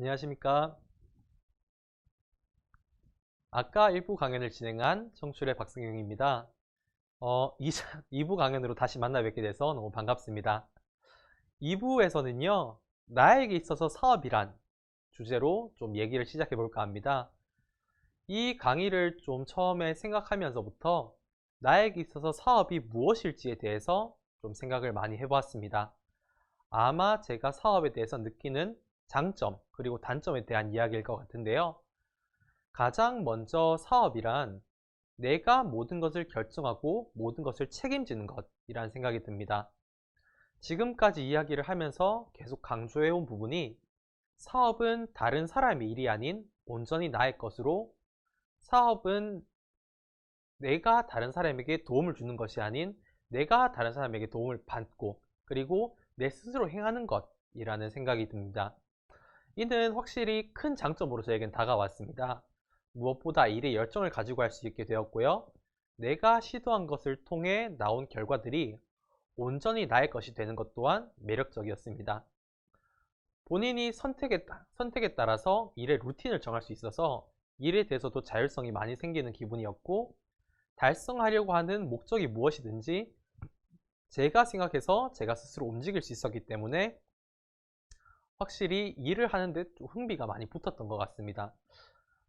안녕하십니까. 아까 1부 강연을 진행한 청출의 박승영입니다. 2부 강연으로 다시 만나 뵙게 돼서 너무 반갑습니다. 2부에서는요, 나에게 있어서 사업이란 주제로 좀 얘기를 시작해 볼까 합니다. 이 강의를 좀 처음에 생각하면서부터 나에게 있어서 사업이 무엇일지에 대해서 좀 생각을 많이 해보았습니다. 아마 제가 사업에 대해서 느끼는 장점 그리고 단점에 대한 이야기일 것 같은데요. 가장 먼저 사업이란 내가 모든 것을 결정하고 모든 것을 책임지는 것이라는 생각이 듭니다. 지금까지 이야기를 하면서 계속 강조해온 부분이 사업은 다른 사람의 일이 아닌 온전히 나의 것으로, 사업은 내가 다른 사람에게 도움을 주는 것이 아닌 내가 다른 사람에게 도움을 받고 그리고 내 스스로 행하는 것이라는 생각이 듭니다. 이는 확실히 큰 장점으로 저에겐 다가왔습니다. 무엇보다 일에 열정을 가지고 할 수 있게 되었고요. 내가 시도한 것을 통해 나온 결과들이 온전히 나의 것이 되는 것 또한 매력적이었습니다. 본인이 선택에 따라서 일의 루틴을 정할 수 있어서 일에 대해서도 자율성이 많이 생기는 기분이었고, 달성하려고 하는 목적이 무엇이든지 제가 생각해서 제가 스스로 움직일 수 있었기 때문에 확실히 일을 하는데 좀 흥미가 많이 붙었던 것 같습니다.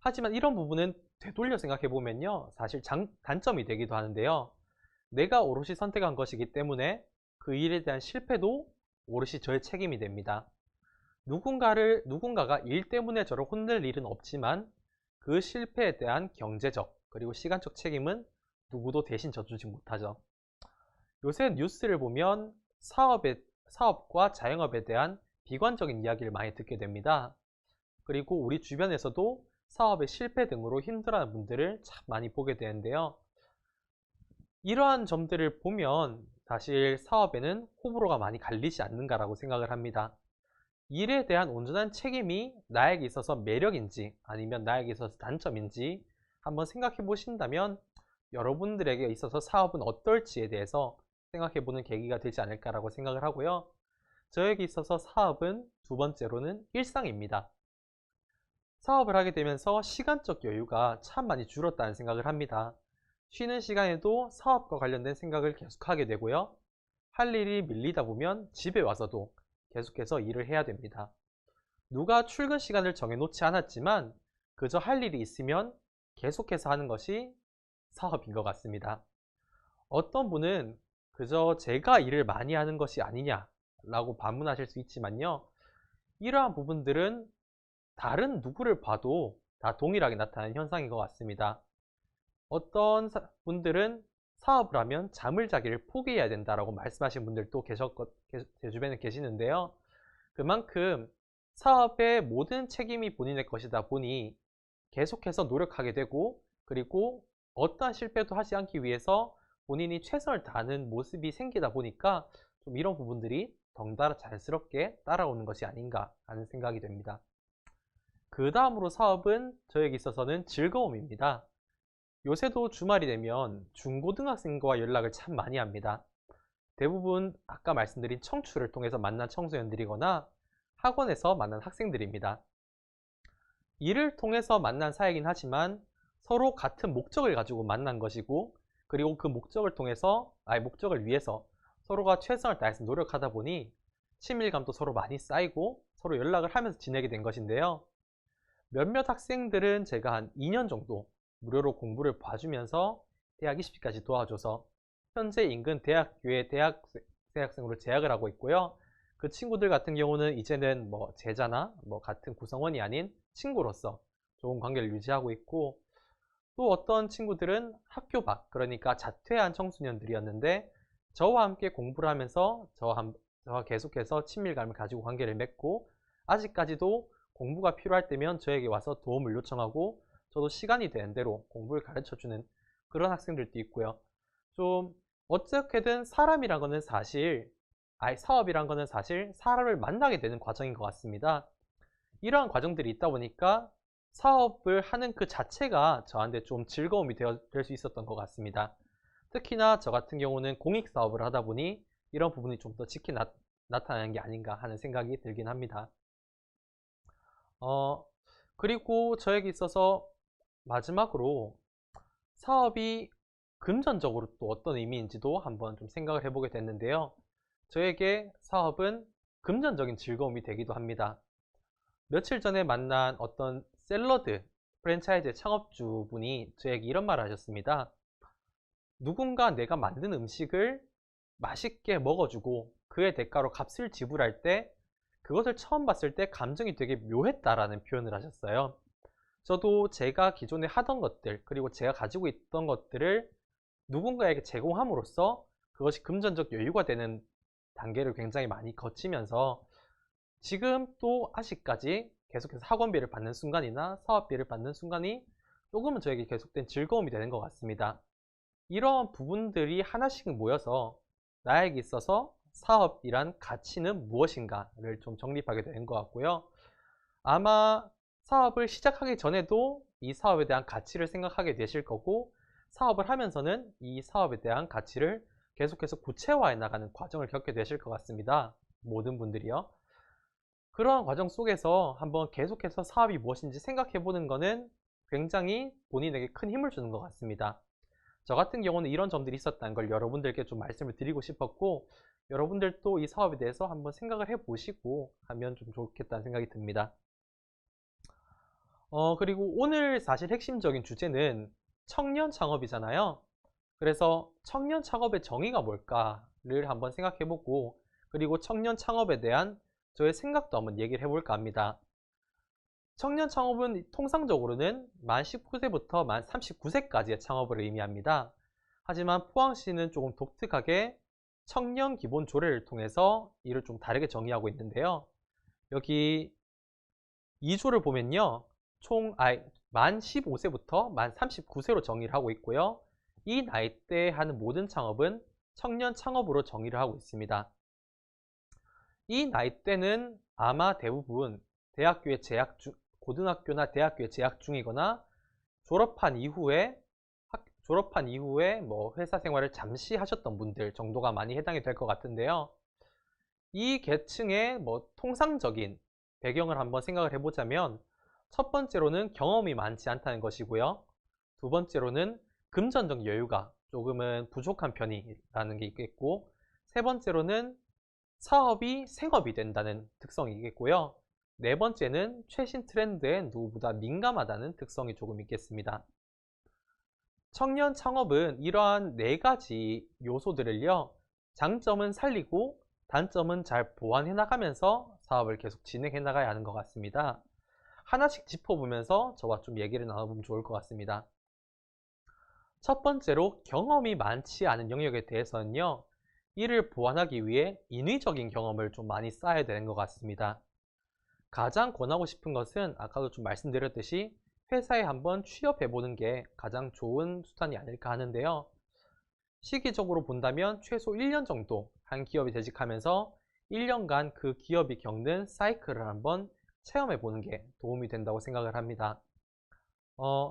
하지만 이런 부분은 되돌려 생각해 보면요, 사실 단점이 되기도 하는데요. 내가 오롯이 선택한 것이기 때문에 그 일에 대한 실패도 오롯이 저의 책임이 됩니다. 누군가가 일 때문에 저를 혼낼 일은 없지만 그 실패에 대한 경제적 그리고 시간적 책임은 누구도 대신 져주지 못하죠. 요새 뉴스를 보면 사업과 자영업에 대한 비관적인 이야기를 많이 듣게 됩니다. 그리고 우리 주변에서도 사업의 실패 등으로 힘들어하는 분들을 참 많이 보게 되는데요. 이러한 점들을 보면 사실 사업에는 호불호가 많이 갈리지 않는가라고 생각을 합니다. 일에 대한 온전한 책임이 나에게 있어서 매력인지 아니면 나에게 있어서 단점인지 한번 생각해 보신다면 여러분들에게 있어서 사업은 어떨지에 대해서 생각해 보는 계기가 되지 않을까라고 생각을 하고요. 저에게 있어서 사업은 두 번째로는 일상입니다. 사업을 하게 되면서 시간적 여유가 참 많이 줄었다는 생각을 합니다. 쉬는 시간에도 사업과 관련된 생각을 계속하게 되고요. 할 일이 밀리다 보면 집에 와서도 계속해서 일을 해야 됩니다. 누가 출근 시간을 정해놓지 않았지만 그저 할 일이 있으면 계속해서 하는 것이 사업인 것 같습니다. 어떤 분은 그저 제가 일을 많이 하는 것이 아니냐라고 반문하실 수 있지만요. 이러한 부분들은 다른 누구를 봐도 다 동일하게 나타나는 현상인 것 같습니다. 어떤 분들은 사업을 하면 잠을 자기를 포기해야 된다라고 말씀하신 분들도 제 주변에 계시는데요. 그만큼 사업의 모든 책임이 본인의 것이다 보니 계속해서 노력하게 되고, 그리고 어떠한 실패도 하지 않기 위해서 본인이 최선을 다하는 모습이 생기다 보니까 좀 이런 부분들이 덩달아 자연스럽게 따라오는 것이 아닌가 하는 생각이 됩니다. 그 다음으로 사업은 저에게 있어서는 즐거움입니다. 요새도 주말이 되면 중고등학생과 연락을 참 많이 합니다. 대부분 아까 말씀드린 청출을 통해서 만난 청소년들이거나 학원에서 만난 학생들입니다. 일을 통해서 만난 사이긴 하지만 서로 같은 목적을 가지고 만난 것이고, 그리고 그 목적을 위해서 서로가 최선을 다해서 노력하다 보니 친밀감도 서로 많이 쌓이고 서로 연락을 하면서 지내게 된 것인데요. 몇몇 학생들은 제가 한 2년 정도 무료로 공부를 봐주면서 대학 입시까지 도와줘서 현재 인근 대학교에 대학생으로 재학을 하고 있고요. 그 친구들 같은 경우는 이제는 뭐 제자나 뭐 같은 구성원이 아닌 친구로서 좋은 관계를 유지하고 있고, 또 어떤 친구들은 학교 밖, 그러니까 자퇴한 청소년들이었는데 저와 함께 공부를 하면서 저와 계속해서 친밀감을 가지고 관계를 맺고, 아직까지도 공부가 필요할 때면 저에게 와서 도움을 요청하고 저도 시간이 되는 대로 공부를 가르쳐주는 그런 학생들도 있고요. 좀 어떻게든 사업이란 거는 사실 사람을 만나게 되는 과정인 것 같습니다. 이러한 과정들이 있다 보니까 사업을 하는 그 자체가 저한테 좀 즐거움이 될 수 있었던 것 같습니다. 특히나 저 같은 경우는 공익 사업을 하다 보니 이런 부분이 좀 더 나타나는 게 아닌가 하는 생각이 들긴 합니다. 어, 그리고 저에게 있어서 마지막으로 사업이 금전적으로 또 어떤 의미인지도 한번 좀 생각을 해보게 됐는데요. 저에게 사업은 금전적인 즐거움이 되기도 합니다. 며칠 전에 만난 어떤 샐러드 프랜차이즈 창업주분이 저에게 이런 말을 하셨습니다. 누군가 내가 만든 음식을 맛있게 먹어주고 그의 대가로 값을 지불할 때 그것을 처음 봤을 때 감정이 되게 묘했다라는 표현을 하셨어요. 저도 제가 기존에 하던 것들 그리고 제가 가지고 있던 것들을 누군가에게 제공함으로써 그것이 금전적 여유가 되는 단계를 굉장히 많이 거치면서 지금 또 아직까지 계속해서 학원비를 받는 순간이나 사업비를 받는 순간이 조금은 저에게 계속된 즐거움이 되는 것 같습니다. 이런 부분들이 하나씩 모여서 나에게 있어서 사업이란 가치는 무엇인가를 좀 정립하게 되는 것 같고요. 아마 사업을 시작하기 전에도 이 사업에 대한 가치를 생각하게 되실 거고, 사업을 하면서는 이 사업에 대한 가치를 계속해서 구체화해 나가는 과정을 겪게 되실 것 같습니다. 모든 분들이요. 그러한 과정 속에서 한번 계속해서 사업이 무엇인지 생각해 보는 것은 굉장히 본인에게 큰 힘을 주는 것 같습니다. 저 같은 경우는 이런 점들이 있었다는 걸 여러분들께 좀 말씀을 드리고 싶었고, 여러분들도 이 사업에 대해서 한번 생각을 해 보시고 하면 좀 좋겠다는 생각이 듭니다. 그리고 오늘 사실 핵심적인 주제는 청년 창업이잖아요. 그래서 청년 창업의 정의가 뭘까를 한번 생각해 보고, 그리고 청년 창업에 대한 저의 생각도 한번 얘기를 해볼까 합니다. 청년 창업은 통상적으로는 만 19세부터 만 39세까지의 창업을 의미합니다. 하지만 포항시는 조금 독특하게 청년 기본 조례를 통해서 이를 좀 다르게 정의하고 있는데요. 여기 2조를 보면요. 만 15세부터 만 39세로 정의를 하고 있고요. 이 나이대에 하는 모든 창업은 청년 창업으로 정의를 하고 있습니다. 이 나이대는 아마 대부분 대학교에 고등학교나 대학교에 재학 중이거나 졸업한 이후에 뭐 회사 생활을 잠시 하셨던 분들 정도가 많이 해당이 될 것 같은데요. 이 계층의 뭐 통상적인 배경을 한번 생각을 해보자면, 첫 번째로는 경험이 많지 않다는 것이고요. 두 번째로는 금전적 여유가 조금은 부족한 편이라는 게 있겠고, 세 번째로는 사업이 생업이 된다는 특성이 있겠고요. 네 번째는 최신 트렌드에 누구보다 민감하다는 특성이 조금 있겠습니다. 청년 창업은 이러한 네 가지 요소들을요, 장점은 살리고 단점은 잘 보완해 나가면서 사업을 계속 진행해 나가야 하는 것 같습니다. 하나씩 짚어보면서 저와 좀 얘기를 나눠보면 좋을 것 같습니다. 첫 번째로 경험이 많지 않은 영역에 대해서는요, 이를 보완하기 위해 인위적인 경험을 좀 많이 쌓아야 되는 것 같습니다. 가장 권하고 싶은 것은 아까도 좀 말씀드렸듯이 회사에 한번 취업해보는 게 가장 좋은 수단이 아닐까 하는데요. 시기적으로 본다면 최소 1년 정도 한 기업에 재직하면서 1년간 그 기업이 겪는 사이클을 한번 체험해보는 게 도움이 된다고 생각을 합니다.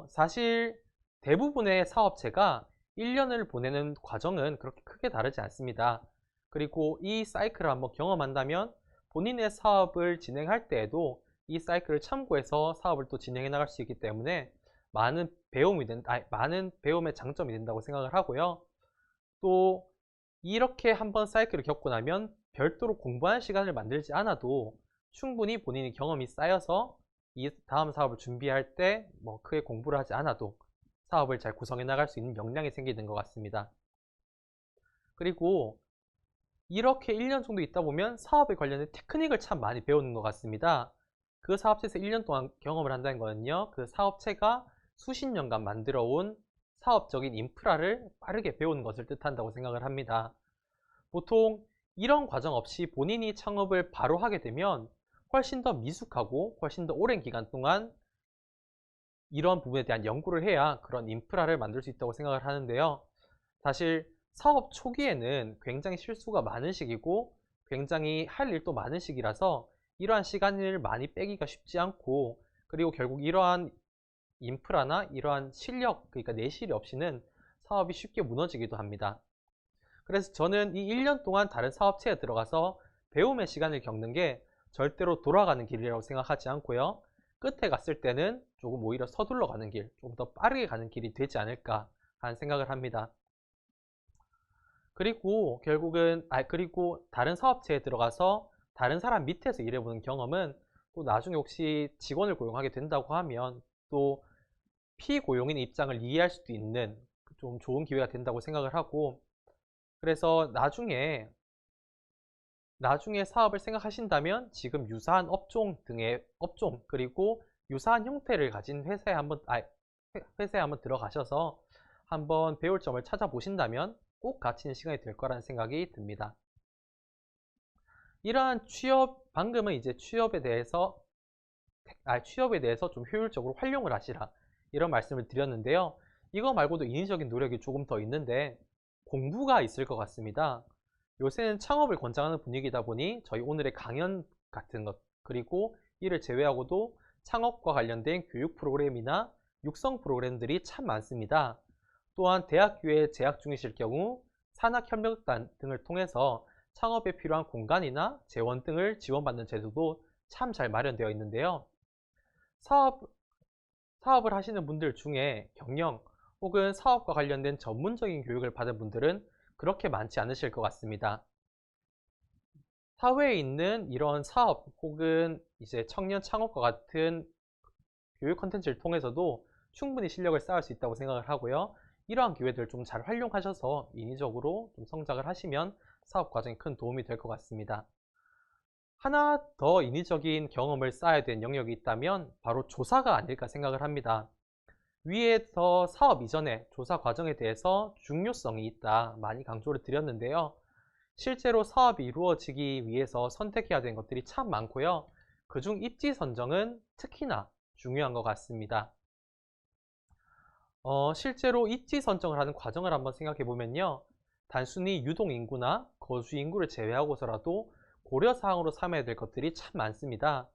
사실 대부분의 사업체가 1년을 보내는 과정은 그렇게 크게 다르지 않습니다. 그리고 이 사이클을 한번 경험한다면 본인의 사업을 진행할 때에도 이 사이클을 참고해서 사업을 또 진행해 나갈 수 있기 때문에 많은 배움의 장점이 된다고 생각을 하고요. 또 이렇게 한번 사이클을 겪고 나면 별도로 공부하는 시간을 만들지 않아도 충분히 본인이 경험이 쌓여서 이 다음 사업을 준비할 때 뭐 크게 공부를 하지 않아도 사업을 잘 구성해 나갈 수 있는 역량이 생기는 것 같습니다. 그리고 이렇게 1년 정도 있다 보면 사업에 관련된 테크닉을 참 많이 배우는 것 같습니다. 그 사업체에서 1년 동안 경험을 한다는 거는요, 그 사업체가 수십 년간 만들어 온 사업적인 인프라를 빠르게 배우는 것을 뜻한다고 생각을 합니다. 보통 이런 과정 없이 본인이 창업을 바로 하게 되면 훨씬 더 미숙하고 훨씬 더 오랜 기간 동안 이런 부분에 대한 연구를 해야 그런 인프라를 만들 수 있다고 생각을 하는데요. 사실 사업 초기에는 굉장히 실수가 많은 시기고 굉장히 할 일도 많은 시기라서 이러한 시간을 많이 빼기가 쉽지 않고, 그리고 결국 이러한 인프라나 이러한 실력, 그러니까 내실이 없이는 사업이 쉽게 무너지기도 합니다. 그래서 저는 이 1년 동안 다른 사업체에 들어가서 배움의 시간을 겪는 게 절대로 돌아가는 길이라고 생각하지 않고요. 끝에 갔을 때는 조금 오히려 서둘러 가는 길, 좀 더 빠르게 가는 길이 되지 않을까 하는 생각을 합니다. 그리고 결국은 그리고 다른 사업체에 들어가서 다른 사람 밑에서 일해보는 경험은 또 나중에 혹시 직원을 고용하게 된다고 하면 또 피고용인 입장을 이해할 수도 있는 좀 좋은 기회가 된다고 생각을 하고, 그래서 나중에 사업을 생각하신다면 지금 유사한 업종 그리고 유사한 형태를 가진 회사에 한번 들어가셔서 한번 배울 점을 찾아보신다면 꼭 가치 있는 시간이 될 거라는 생각이 듭니다. 이러한 방금은 이제 취업에 대해서 좀 효율적으로 활용을 하시라, 이런 말씀을 드렸는데요. 이거 말고도 인위적인 노력이 조금 더 있는데 공부가 있을 것 같습니다. 요새는 창업을 권장하는 분위기다 보니 저희 오늘의 강연 같은 것, 그리고 이를 제외하고도 창업과 관련된 교육 프로그램이나 육성 프로그램들이 참 많습니다. 또한 대학교에 재학 중이실 경우 산학협력단 등을 통해서 창업에 필요한 공간이나 재원 등을 지원받는 제도도 참 잘 마련되어 있는데요. 사업을 하시는 분들 중에 경영 혹은 사업과 관련된 전문적인 교육을 받은 분들은 그렇게 많지 않으실 것 같습니다. 사회에 있는 이런 사업 혹은 이제 청년 창업과 같은 교육 컨텐츠를 통해서도 충분히 실력을 쌓을 수 있다고 생각을 하고요. 이러한 기회들을 좀 잘 활용하셔서 인위적으로 좀 성장을 하시면 사업 과정에 큰 도움이 될 것 같습니다. 하나 더 인위적인 경험을 쌓아야 되는 영역이 있다면 바로 조사가 아닐까 생각을 합니다. 위에서 사업 이전의 조사 과정에 대해서 중요성이 있다 많이 강조를 드렸는데요. 실제로 사업이 이루어지기 위해서 선택해야 되는 것들이 참 많고요. 그중 입지 선정은 특히나 중요한 것 같습니다. 실제로 입지 선정을 하는 과정을 한번 생각해 보면요. 단순히 유동인구나 거주인구를 제외하고서라도 고려사항으로 삼아야 될 것들이 참 많습니다.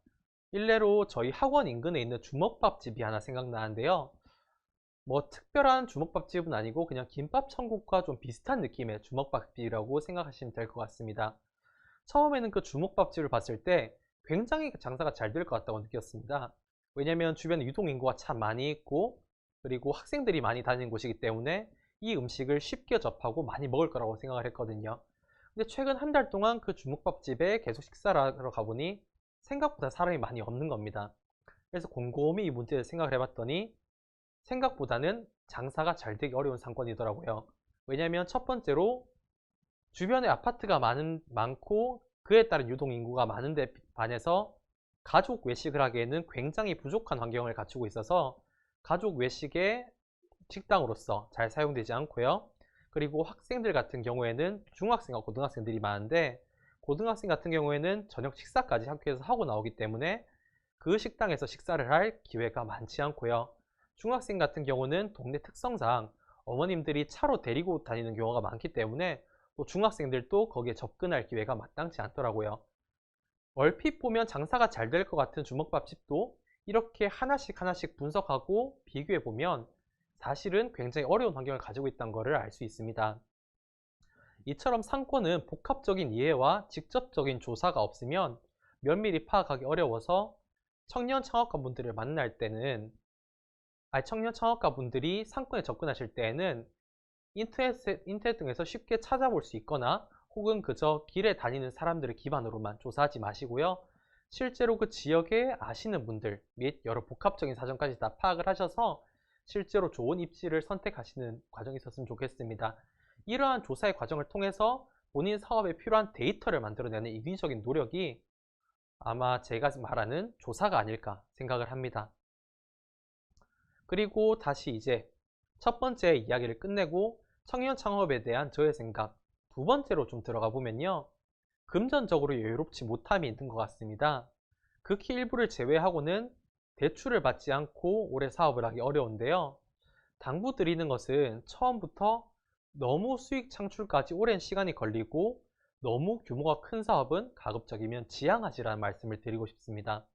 일례로 저희 학원 인근에 있는 주먹밥집이 하나 생각나는데요. 뭐 특별한 주먹밥집은 아니고 그냥 김밥 천국과 좀 비슷한 느낌의 주먹밥집이라고 생각하시면 될 것 같습니다. 처음에는 그 주먹밥집을 봤을 때 굉장히 장사가 잘 될 것 같다고 느꼈습니다. 왜냐면 주변에 유동인구가 참 많이 있고 그리고 학생들이 많이 다니는 곳이기 때문에 이 음식을 쉽게 접하고 많이 먹을 거라고 생각을 했거든요. 근데 최근 한 달 동안 그 주먹밥집에 계속 식사를 하러 가보니 생각보다 사람이 많이 없는 겁니다. 그래서 곰곰이 이 문제를 생각을 해봤더니 생각보다는 장사가 잘 되기 어려운 상권이더라고요. 왜냐하면 첫 번째로 주변에 아파트가 많고 그에 따른 유동인구가 많은데 반해서 가족 외식을 하기에는 굉장히 부족한 환경을 갖추고 있어서 가족 외식의 식당으로서 잘 사용되지 않고요. 그리고 학생들 같은 경우에는 중학생과 고등학생들이 많은데 고등학생 같은 경우에는 저녁 식사까지 학교에서 하고 나오기 때문에 그 식당에서 식사를 할 기회가 많지 않고요. 중학생 같은 경우는 동네 특성상 어머님들이 차로 데리고 다니는 경우가 많기 때문에 또 중학생들도 거기에 접근할 기회가 마땅치 않더라고요. 얼핏 보면 장사가 잘 될 것 같은 주먹밥집도 이렇게 하나씩 분석하고 비교해 보면 사실은 굉장히 어려운 환경을 가지고 있다는 것을 알 수 있습니다. 이처럼 상권은 복합적인 이해와 직접적인 조사가 없으면 면밀히 파악하기 어려워서 청년 창업가분들을 만날 때는 청년 창업가분들이 상권에 접근하실 때에는 인터넷 등에서 쉽게 찾아볼 수 있거나 혹은 그저 길에 다니는 사람들을 기반으로만 조사하지 마시고요. 실제로 그 지역에 아시는 분들 및 여러 복합적인 사정까지 다 파악을 하셔서 실제로 좋은 입지를 선택하시는 과정이 있었으면 좋겠습니다. 이러한 조사의 과정을 통해서 본인 사업에 필요한 데이터를 만들어내는 인위적인 노력이 아마 제가 말하는 조사가 아닐까 생각을 합니다. 그리고 다시 이제 첫 번째 이야기를 끝내고 청년 창업에 대한 저의 생각 두 번째로 좀 들어가 보면요. 금전적으로 여유롭지 못함이 있는 것 같습니다. 극히 일부를 제외하고는 대출을 받지 않고 오래 사업을 하기 어려운데요. 당부드리는 것은 처음부터 너무 수익 창출까지 오랜 시간이 걸리고 너무 규모가 큰 사업은 가급적이면 지양하시라는 말씀을 드리고 싶습니다.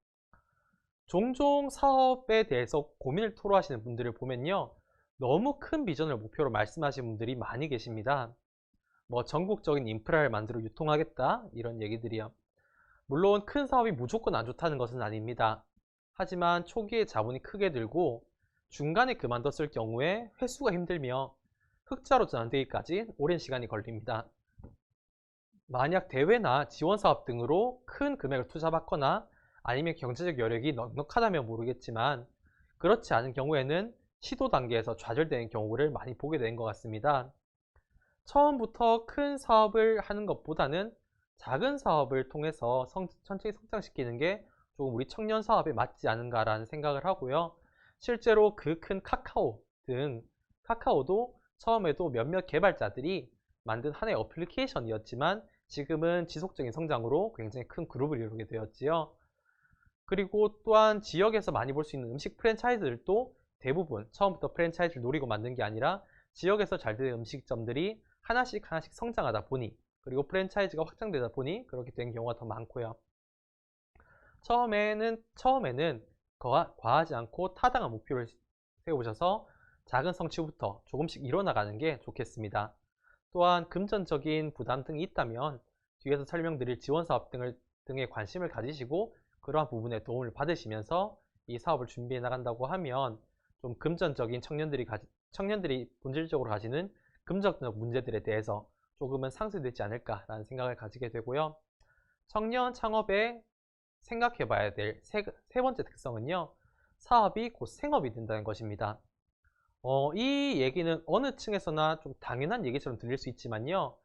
종종 사업에 대해서 고민을 토로하시는 분들을 보면요. 너무 큰 비전을 목표로 말씀하시는 분들이 많이 계십니다. 뭐 전국적인 인프라를 만들어 유통하겠다 이런 얘기들이요. 물론 큰 사업이 무조건 안 좋다는 것은 아닙니다. 하지만 초기에 자본이 크게 들고 중간에 그만뒀을 경우에 회수가 힘들며 흑자로 전환되기까지 오랜 시간이 걸립니다. 만약 대회나 지원사업 등으로 큰 금액을 투자받거나 아니면 경제적 여력이 넉넉하다면 모르겠지만 그렇지 않은 경우에는 시도 단계에서 좌절되는 경우를 많이 보게 된 것 같습니다. 처음부터 큰 사업을 하는 것보다는 작은 사업을 통해서 천천히 성장시키는 게 조금 우리 청년 사업에 맞지 않은가라는 생각을 하고요. 실제로 그 큰 카카오도 처음에도 몇몇 개발자들이 만든 하나의 어플리케이션이었지만 지금은 지속적인 성장으로 굉장히 큰 그룹을 이루게 되었지요. 그리고 또한 지역에서 많이 볼 수 있는 음식 프랜차이즈들도 대부분 처음부터 프랜차이즈를 노리고 만든 게 아니라 지역에서 잘 되는 음식점들이 하나씩 성장하다 보니 그리고 프랜차이즈가 확장되다 보니 그렇게 된 경우가 더 많고요. 처음에는 과하지 않고 타당한 목표를 세우셔서 작은 성취부터 조금씩 이뤄나가는 게 좋겠습니다. 또한 금전적인 부담 등이 있다면 뒤에서 설명드릴 지원사업 등에 관심을 가지시고 그러한 부분에 도움을 받으시면서 이 사업을 준비해 나간다고 하면 좀 금전적인 청년들이 본질적으로 가지는 금전적 문제들에 대해서 조금은 상쇄되지 않을까라는 생각을 가지게 되고요. 청년 창업에 생각해 봐야 될 세 번째 특성은요. 사업이 곧 생업이 된다는 것입니다. 이 얘기는 어느 층에서나 좀 당연한 얘기처럼 들릴 수 있지만요.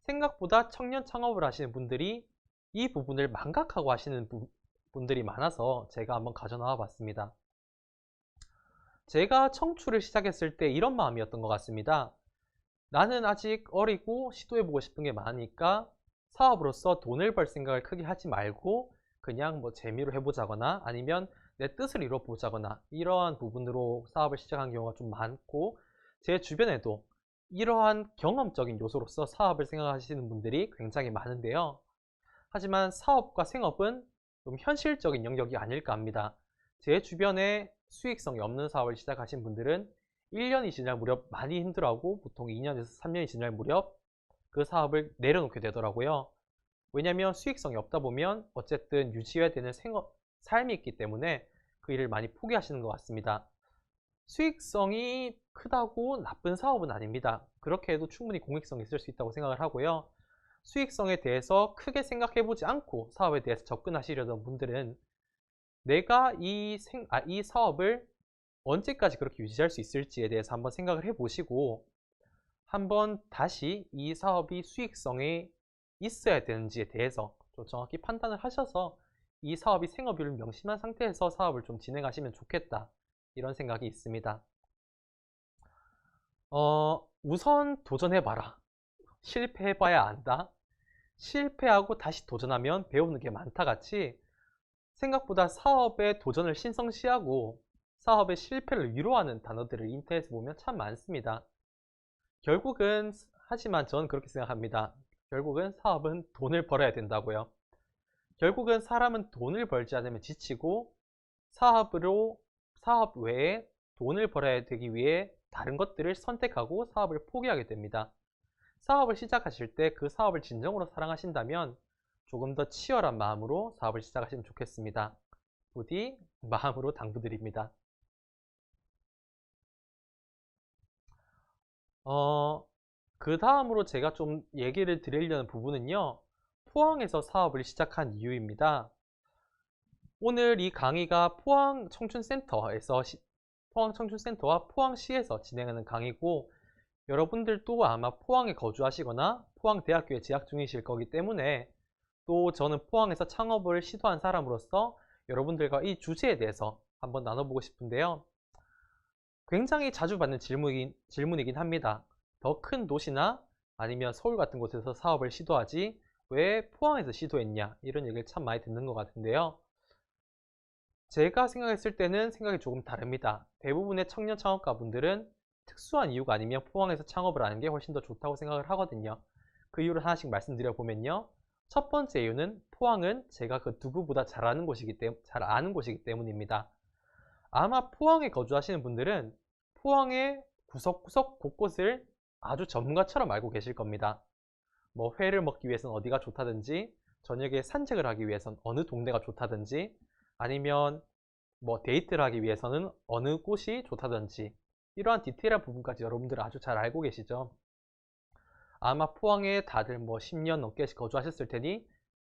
생각보다 청년 창업을 하시는 분들이 이 부분을 망각하고 하시는 분들이 많아서 제가 한번 가져나와 봤습니다. 제가 청출을 시작했을 때 이런 마음이었던 것 같습니다. 나는 아직 어리고 시도해보고 싶은 게 많으니까 사업으로서 돈을 벌 생각을 크게 하지 말고 그냥 뭐 재미로 해보자거나 아니면 내 뜻을 이뤄보자거나 이러한 부분으로 사업을 시작한 경우가 좀 많고 제 주변에도 이러한 경험적인 요소로서 사업을 생각하시는 분들이 굉장히 많은데요. 하지만 사업과 생업은 좀 현실적인 영역이 아닐까 합니다. 제 주변에 수익성이 없는 사업을 시작하신 분들은 1년이 지날 무렵 많이 힘들어하고 보통 2년에서 3년이 지날 무렵 그 사업을 내려놓게 되더라고요. 왜냐하면 수익성이 없다 보면 어쨌든 유지해야 되는 삶이 있기 때문에 그 일을 많이 포기하시는 것 같습니다. 수익성이 크다고 나쁜 사업은 아닙니다. 그렇게 해도 충분히 공익성이 있을 수 있다고 생각을 하고요. 수익성에 대해서 크게 생각해보지 않고 사업에 대해서 접근하시려던 분들은 내가 이 사업을 언제까지 그렇게 유지할 수 있을지에 대해서 한번 생각을 해보시고 한번 다시 이 사업이 수익성에 있어야 되는지에 대해서 좀 정확히 판단을 하셔서 이 사업이 생업을 명심한 상태에서 사업을 좀 진행하시면 좋겠다 이런 생각이 있습니다. 우선 도전해봐라. 실패해봐야 안다. 실패하고 다시 도전하면 배우는 게 많다 같이 생각보다 사업에 도전을 신성시하고 사업의 실패를 위로하는 단어들을 인터넷에 보면 참 많습니다. 결국은 하지만 저는 그렇게 생각합니다. 결국은 사업은 돈을 벌어야 된다고요. 결국은 사람은 돈을 벌지 않으면 지치고 사업 외에 돈을 벌어야 되기 위해 다른 것들을 선택하고 사업을 포기하게 됩니다. 사업을 시작하실 때 그 사업을 진정으로 사랑하신다면 조금 더 치열한 마음으로 사업을 시작하시면 좋겠습니다. 부디 마음으로 당부드립니다. 그 다음으로 제가 좀 얘기를 드리려는 부분은요. 포항에서 사업을 시작한 이유입니다. 오늘 이 강의가 포항청춘센터와 포항시에서 진행하는 강의고 여러분들도 아마 포항에 거주하시거나 포항대학교에 재학 중이실 거기 때문에 또 저는 포항에서 창업을 시도한 사람으로서 여러분들과 이 주제에 대해서 한번 나눠보고 싶은데요. 굉장히 자주 받는 질문이긴 합니다. 더 큰 도시나 아니면 서울 같은 곳에서 사업을 시도하지 왜 포항에서 시도했냐 이런 얘기를 참 많이 듣는 것 같은데요. 제가 생각했을 때는 생각이 조금 다릅니다. 대부분의 청년 창업가 분들은 특수한 이유가 아니면 포항에서 창업을 하는 게 훨씬 더 좋다고 생각을 하거든요. 그 이유를 하나씩 말씀드려 보면요. 첫 번째 이유는 포항은 제가 그 누구보다 잘 아는 곳이기 때문입니다. 아마 포항에 거주하시는 분들은 포항의 구석구석 곳곳을 아주 전문가처럼 알고 계실 겁니다. 뭐 회를 먹기 위해서는 어디가 좋다든지 저녁에 산책을 하기 위해서는 어느 동네가 좋다든지 아니면 뭐 데이트를 하기 위해서는 어느 곳이 좋다든지 이러한 디테일한 부분까지 여러분들 아주 잘 알고 계시죠? 아마 포항에 다들 뭐 10년 넘게 거주하셨을 테니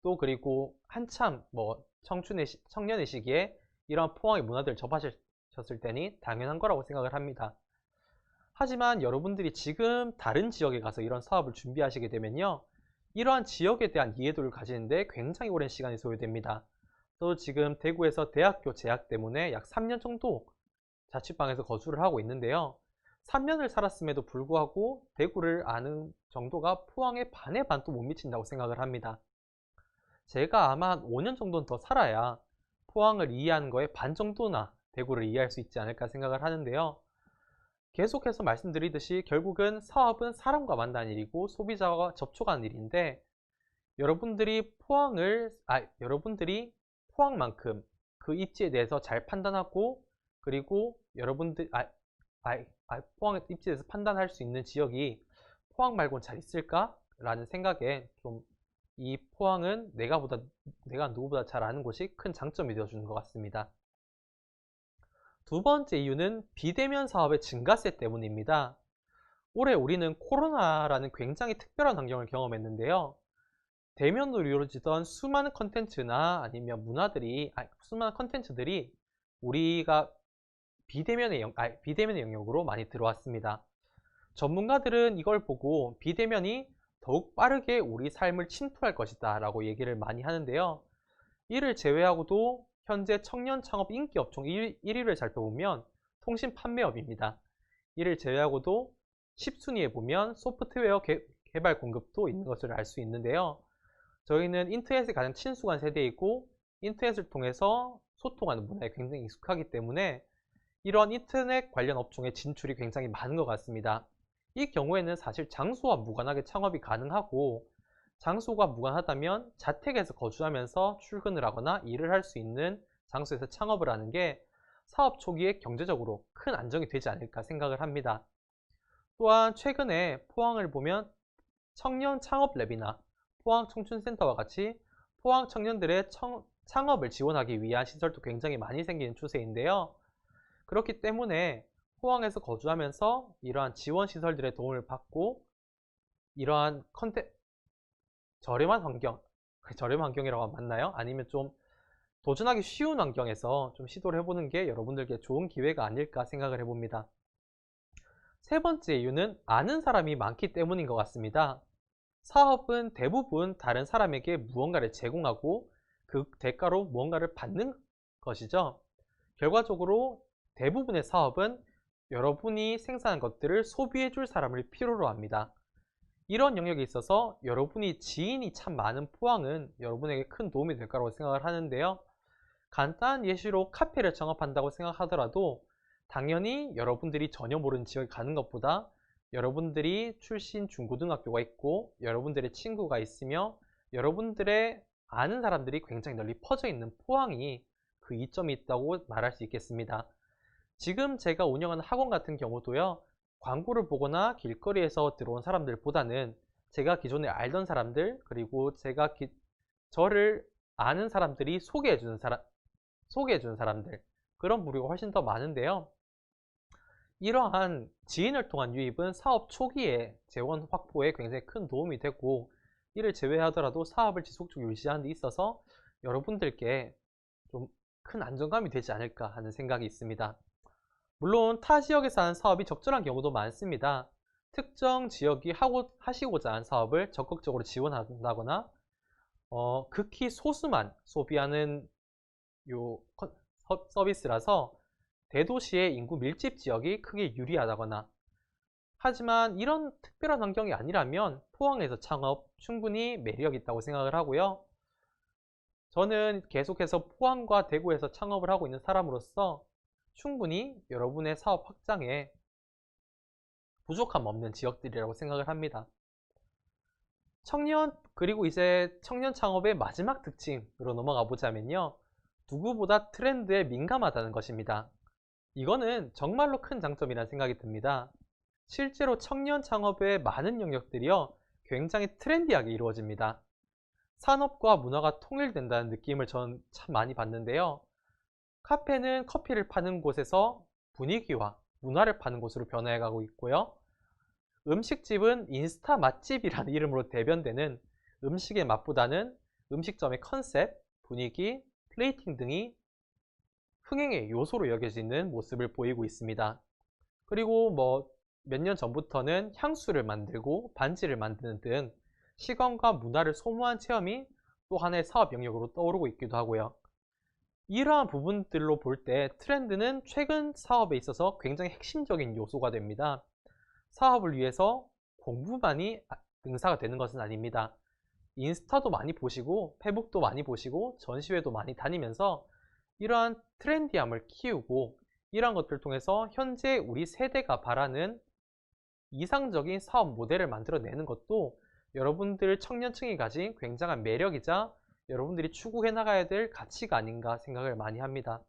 또 그리고 한참 뭐 청년의 시기에 이런 포항의 문화들을 접하셨을 테니 당연한 거라고 생각을 합니다. 하지만 여러분들이 지금 다른 지역에 가서 이런 사업을 준비하시게 되면요, 이러한 지역에 대한 이해도를 가지는데 굉장히 오랜 시간이 소요됩니다. 또 지금 대구에서 대학교 재학 때문에 약 3년 정도 자취방에서 거주를 하고 있는데요. 3년을 살았음에도 불구하고 대구를 아는 정도가 포항의 반의 반도 못 미친다고 생각을 합니다. 제가 아마 한 5년 정도는 더 살아야 포항을 이해하는 거에 반 정도나 대구를 이해할 수 있지 않을까 생각을 하는데요. 계속해서 말씀드리듯이 결국은 사업은 사람과 만나는 일이고 소비자와 접촉하는 일인데, 여러분들이 포항만큼 그 입지에 대해서 잘 판단하고, 그리고 포항의 입지에 대해서 판단할 수 있는 지역이 포항 말고는 잘 있을까? 라는 생각에 좀 이 포항은 내가 누구보다 잘 아는 곳이 큰 장점이 되어주는 것 같습니다. 두 번째 이유는 비대면 사업의 증가세 때문입니다. 올해 우리는 코로나라는 굉장히 특별한 환경을 경험했는데요. 대면으로 이루어지던 수많은 수많은 컨텐츠들이 우리가 비대면의 영역으로 많이 들어왔습니다. 전문가들은 이걸 보고 비대면이 더욱 빠르게 우리 삶을 침투할 것이다 라고 얘기를 많이 하는데요. 이를 제외하고도 현재 청년 창업 인기 업종 1위를 살펴보면 통신 판매업입니다. 이를 제외하고도 10순위에 보면 소프트웨어 개발 공급도 있는 것을 알 수 있는데요. 저희는 인터넷에 가장 친숙한 세대이고 인터넷을 통해서 소통하는 문화에 굉장히 익숙하기 때문에 이런 인터넷 관련 업종의 진출이 굉장히 많은 것 같습니다. 이 경우에는 사실 장소와 무관하게 창업이 가능하고, 장소가 무관하다면 자택에서 거주하면서 출근을 하거나 일을 할 수 있는 장소에서 창업을 하는 게 사업 초기에 경제적으로 큰 안정이 되지 않을까 생각을 합니다. 또한 최근에 포항을 보면 청년 창업랩이나 포항 청춘센터와 같이 포항 청년들의 창업을 지원하기 위한 시설도 굉장히 많이 생기는 추세인데요. 그렇기 때문에 포항에서 거주하면서 이러한 지원 시설들의 도움을 받고 이러한 저렴한 환경이라고 하면 맞나요? 아니면 좀 도전하기 쉬운 환경에서 좀 시도를 해보는 게 여러분들께 좋은 기회가 아닐까 생각을 해봅니다. 세 번째 이유는 아는 사람이 많기 때문인 것 같습니다. 사업은 대부분 다른 사람에게 무언가를 제공하고 그 대가로 무언가를 받는 것이죠. 결과적으로 대부분의 사업은 여러분이 생산한 것들을 소비해 줄 사람을 필요로 합니다. 이런 영역에 있어서 여러분이 지인이 참 많은 포항은 여러분에게 큰 도움이 될 거라고 생각을 하는데요. 간단한 예시로 카페를 창업한다고 생각하더라도 당연히 여러분들이 전혀 모르는 지역에 가는 것보다 여러분들이 출신 중고등학교가 있고 여러분들의 친구가 있으며 여러분들의 아는 사람들이 굉장히 널리 퍼져 있는 포항이 그 이점이 있다고 말할 수 있겠습니다. 지금 제가 운영하는 학원 같은 경우도요, 광고를 보거나 길거리에서 들어온 사람들보다는 제가 기존에 알던 사람들, 그리고 저를 아는 사람들이 소개해주는 사람들, 그런 부류가 훨씬 더 많은데요. 이러한 지인을 통한 유입은 사업 초기에 재원 확보에 굉장히 큰 도움이 되고, 이를 제외하더라도 사업을 지속적으로 유지하는 데 있어서 여러분들께 좀 큰 안정감이 되지 않을까 하는 생각이 있습니다. 물론 타 지역에서 하는 사업이 적절한 경우도 많습니다. 특정 지역이 하시고자 하는 사업을 적극적으로 지원한다거나 극히 소수만 소비하는 서비스라서 대도시의 인구 밀집 지역이 크게 유리하다거나, 하지만 이런 특별한 환경이 아니라면 포항에서 창업 충분히 매력 있다고 생각을 하고요. 저는 계속해서 포항과 대구에서 창업을 하고 있는 사람으로서 충분히 여러분의 사업 확장에 부족함 없는 지역들이라고 생각을 합니다. 그리고 이제 청년 창업의 마지막 특징으로 넘어가 보자면요, 누구보다 트렌드에 민감하다는 것입니다. 이거는 정말로 큰 장점이라는 생각이 듭니다. 실제로 청년 창업의 많은 영역들이요, 굉장히 트렌디하게 이루어집니다. 산업과 문화가 통일된다는 느낌을 저는 참 많이 받는데요. 카페는 커피를 파는 곳에서 분위기와 문화를 파는 곳으로 변해가고 있고요. 음식집은 인스타 맛집이라는 이름으로 대변되는 음식의 맛보다는 음식점의 컨셉, 분위기, 플레이팅 등이 흥행의 요소로 여겨지는 모습을 보이고 있습니다. 그리고 몇 년 전부터는 향수를 만들고 반지를 만드는 등 시간과 문화를 소모한 체험이 또 하나의 사업 영역으로 떠오르고 있기도 하고요. 이러한 부분들로 볼 때 트렌드는 최근 사업에 있어서 굉장히 핵심적인 요소가 됩니다. 사업을 위해서 공부만이 능사가 되는 것은 아닙니다. 인스타도 많이 보시고 페북도 많이 보시고 전시회도 많이 다니면서 이러한 트렌디함을 키우고 이러한 것들을 통해서 현재 우리 세대가 바라는 이상적인 사업 모델을 만들어내는 것도 여러분들 청년층이 가진 굉장한 매력이자 여러분들이 추구해 나가야 될 가치가 아닌가 생각을 많이 합니다.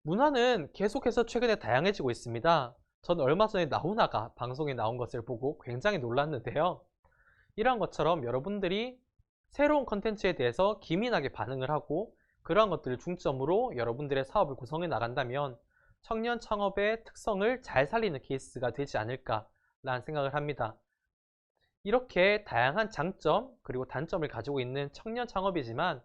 문화는 계속해서 최근에 다양해지고 있습니다. 전 얼마 전에 나훈아가 방송에 나온 것을 보고 굉장히 놀랐는데요. 이러한 것처럼 여러분들이 새로운 컨텐츠에 대해서 기민하게 반응을 하고 그러한 것들을 중점으로 여러분들의 사업을 구성해 나간다면 청년 창업의 특성을 잘 살리는 케이스가 되지 않을까라는 생각을 합니다. 이렇게 다양한 장점 그리고 단점을 가지고 있는 청년 창업이지만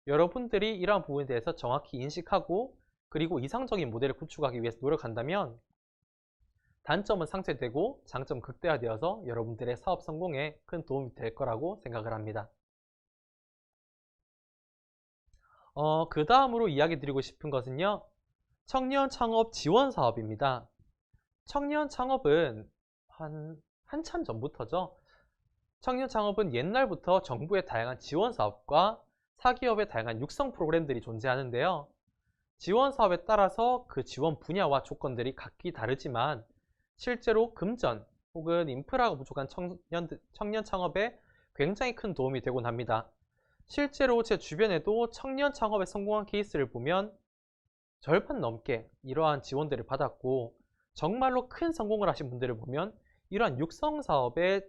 여러분들이 이러한 부분에 대해서 정확히 인식하고 그리고 이상적인 모델을 구축하기 위해서 노력한다면 단점은 상쇄되고 장점 극대화되어서 여러분들의 사업 성공에 큰 도움이 될 거라고 생각을 합니다. 그 다음으로 이야기 드리고 싶은 것은요. 청년 창업 지원 사업입니다. 청년 창업은 한참 전부터죠. 청년 창업은 옛날부터 정부의 다양한 지원 사업과 사기업의 다양한 육성 프로그램들이 존재하는데요. 지원 사업에 따라서 그 지원 분야와 조건들이 각기 다르지만 실제로 금전 혹은 인프라가 부족한 청년 창업에 굉장히 큰 도움이 되곤 합니다. 실제로 제 주변에도 청년 창업에 성공한 케이스를 보면 절반 넘게 이러한 지원들을 받았고 정말로 큰 성공을 하신 분들을 보면 이러한 육성 사업에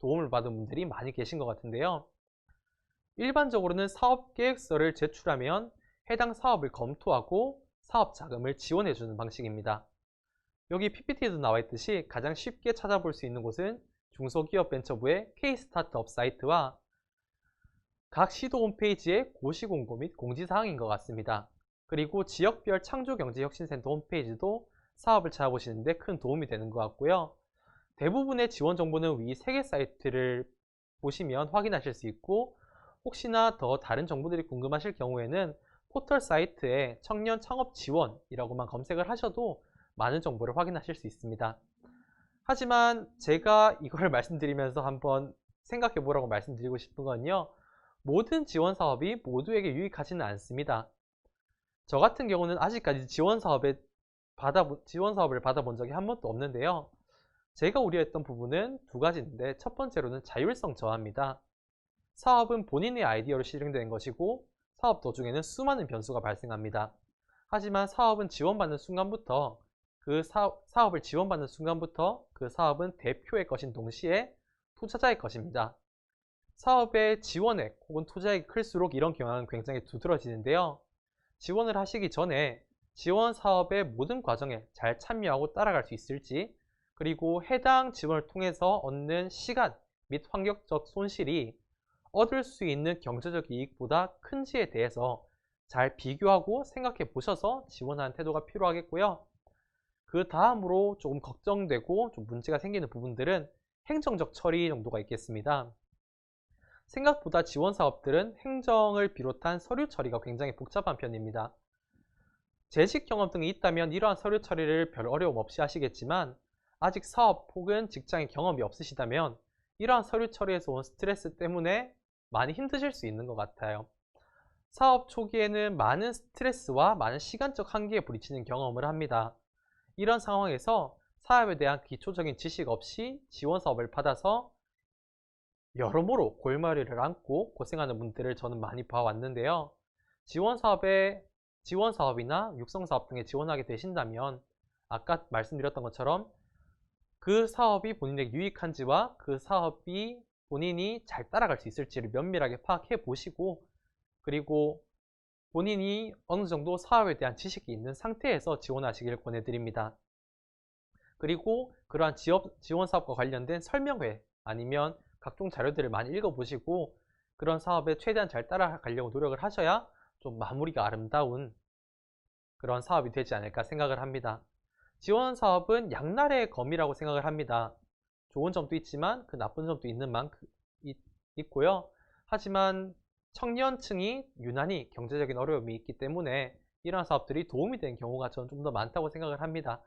도움을 받은 분들이 많이 계신 것 같은데요. 일반적으로는 사업 계획서를 제출하면 해당 사업을 검토하고 사업 자금을 지원해 주는 방식입니다. 여기 PPT에도 나와 있듯이 가장 쉽게 찾아볼 수 있는 곳은 중소기업벤처부의 K-스타트업 사이트와 각 시도 홈페이지의 고시공고 및 공지사항인 것 같습니다. 그리고 지역별 창조경제혁신센터 홈페이지도 사업을 찾아보시는데 큰 도움이 되는 것 같고요. 대부분의 지원 정보는 위 3개 사이트를 보시면 확인하실 수 있고 혹시나 더 다른 정보들이 궁금하실 경우에는 포털 사이트에 청년 창업 지원이라고만 검색을 하셔도 많은 정보를 확인하실 수 있습니다. 하지만 제가 이걸 말씀드리면서 한번 생각해 보라고 말씀드리고 싶은 건요. 모든 지원 사업이 모두에게 유익하지는 않습니다. 저 같은 경우는 아직까지 지원 사업을 받아본 적이 한 번도 없는데요. 제가 우려했던 부분은 두 가지인데 첫 번째로는 자율성 저하입니다. 사업은 본인의 아이디어로 실행되는 것이고 사업 도중에는 수많은 변수가 발생합니다. 하지만 사업을 지원받는 순간부터 그 사업은 대표의 것인 동시에 투자자의 것입니다. 사업의 지원액 혹은 투자액이 클수록 이런 경향은 굉장히 두드러지는데요. 지원을 하시기 전에 지원 사업의 모든 과정에 잘 참여하고 따라갈 수 있을지 그리고 해당 지원을 통해서 얻는 시간 및 환경적 손실이 얻을 수 있는 경제적 이익보다 큰지에 대해서 잘 비교하고 생각해 보셔서 지원하는 태도가 필요하겠고요. 그 다음으로 조금 걱정되고 좀 문제가 생기는 부분들은 행정적 처리 정도가 있겠습니다. 생각보다 지원 사업들은 행정을 비롯한 서류 처리가 굉장히 복잡한 편입니다. 재직 경험 등이 있다면 이러한 서류 처리를 별 어려움 없이 하시겠지만 아직 사업 혹은 직장의 경험이 없으시다면 이러한 서류 처리에서 온 스트레스 때문에 많이 힘드실 수 있는 것 같아요. 사업 초기에는 많은 스트레스와 많은 시간적 한계에 부딪히는 경험을 합니다. 이런 상황에서 사업에 대한 기초적인 지식 없이 지원 사업을 받아서 여러모로 골머리를 앓고 고생하는 분들을 저는 많이 봐왔는데요. 지원 사업이나 육성 사업 등에 지원하게 되신다면 아까 말씀드렸던 것처럼 그 사업이 본인에게 유익한지와 그 사업이 본인이 잘 따라갈 수 있을지를 면밀하게 파악해 보시고 그리고 본인이 어느 정도 사업에 대한 지식이 있는 상태에서 지원하시기를 권해드립니다. 그리고 그러한 지원 사업과 관련된 설명회 아니면 각종 자료들을 많이 읽어보시고 그런 사업에 최대한 잘 따라가려고 노력을 하셔야 좀 마무리가 아름다운 그런 사업이 되지 않을까 생각을 합니다. 지원 사업은 양날의 검이라고 생각을 합니다. 좋은 점도 있지만 그 나쁜 점도 있고요. 하지만 청년층이 유난히 경제적인 어려움이 있기 때문에 이러한 사업들이 도움이 되는 경우가 저는 좀 더 많다고 생각을 합니다.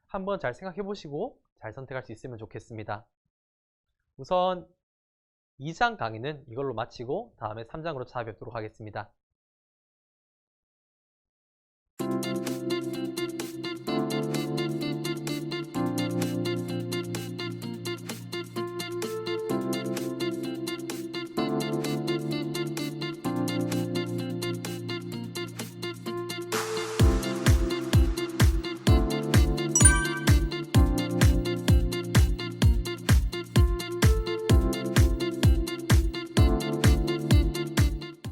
한번 잘 생각해 보시고 잘 선택할 수 있으면 좋겠습니다. 우선 2장 강의는 이걸로 마치고 다음에 3장으로 찾아뵙도록 하겠습니다.